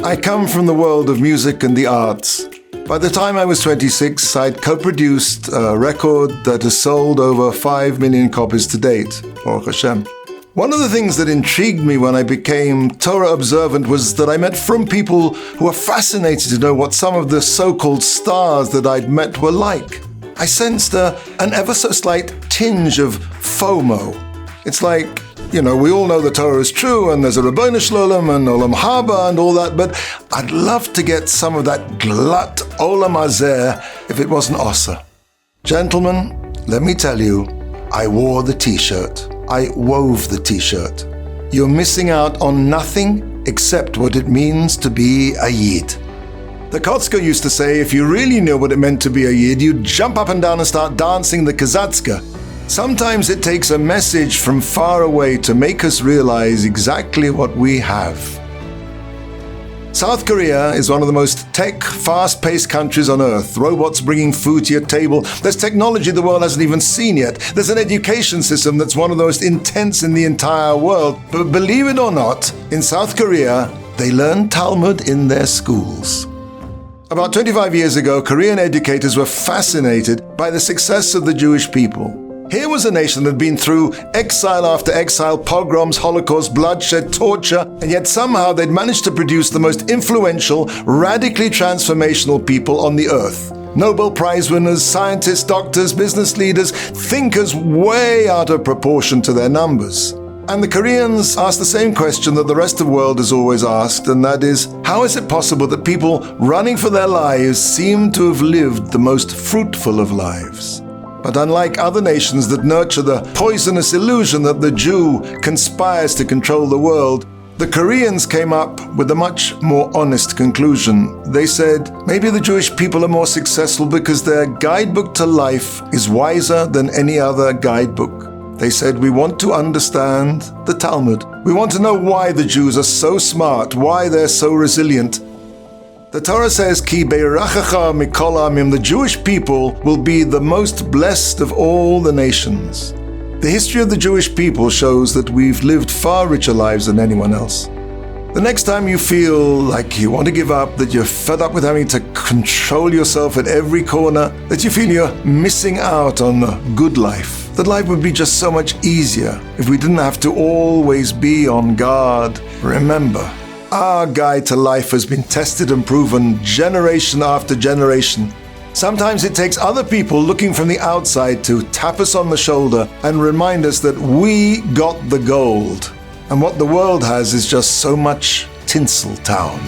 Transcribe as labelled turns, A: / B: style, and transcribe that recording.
A: I come from the world of music and the arts. By the time I was 26, I'd co-produced a record that has sold over 5 million copies to date, Baruch Hashem. One of the things that intrigued me when I became Torah observant was that I met frum people who were fascinated to know what some of the so-called stars that I'd met were like. I sensed an ever so slight tinge of FOMO. It's like, we all know the Torah is true and there's a Rabbi Shalom and Olam Haba and all that, but I'd love to get some of that glut Olam Hazeh if it wasn't Osa. Gentlemen, let me tell you, I wore the t-shirt. I wove the t-shirt. You're missing out on nothing except what it means to be a Yid. The Kotzker used to say if you really knew what it meant to be a Yid, you'd jump up and down and start dancing the Kazatzka. Sometimes it takes a message from far away to make us realize exactly what we have. South Korea is one of the most tech, fast-paced countries on earth. Robots bringing food to your table. There's technology the world hasn't even seen yet. There's an education system that's one of the most intense in the entire world. But believe it or not, in South Korea, they learn Talmud in their schools. About 25 years ago, Korean educators were fascinated by the success of the Jewish people. Here was a nation that had been through exile after exile, pogroms, Holocaust, bloodshed, torture, and yet somehow they'd managed to produce the most influential, radically transformational people on the earth. Nobel Prize winners, scientists, doctors, business leaders, thinkers way out of proportion to their numbers. And the Koreans asked the same question that the rest of the world has always asked, and that is, how is it possible that people running for their lives seem to have lived the most fruitful of lives? But unlike other nations that nurture the poisonous illusion that the Jew conspires to control the world, the Koreans came up with a much more honest conclusion. They said, maybe the Jewish people are more successful because their guidebook to life is wiser than any other guidebook. They said, we want to understand the Talmud. We want to know why the Jews are so smart, why they're so resilient. The Torah says, Ki beirachacha mikol ha'amim, the Jewish people will be the most blessed of all the nations. The history of the Jewish people shows that we've lived far richer lives than anyone else. The next time you feel like you want to give up, that you're fed up with having to control yourself at every corner, that you feel you're missing out on a good life, that life would be just so much easier if we didn't have to always be on guard, remember, our guide to life has been tested and proven generation after generation. Sometimes it takes other people looking from the outside to tap us on the shoulder and remind us that we got the gold. And what the world has is just so much Tinseltown.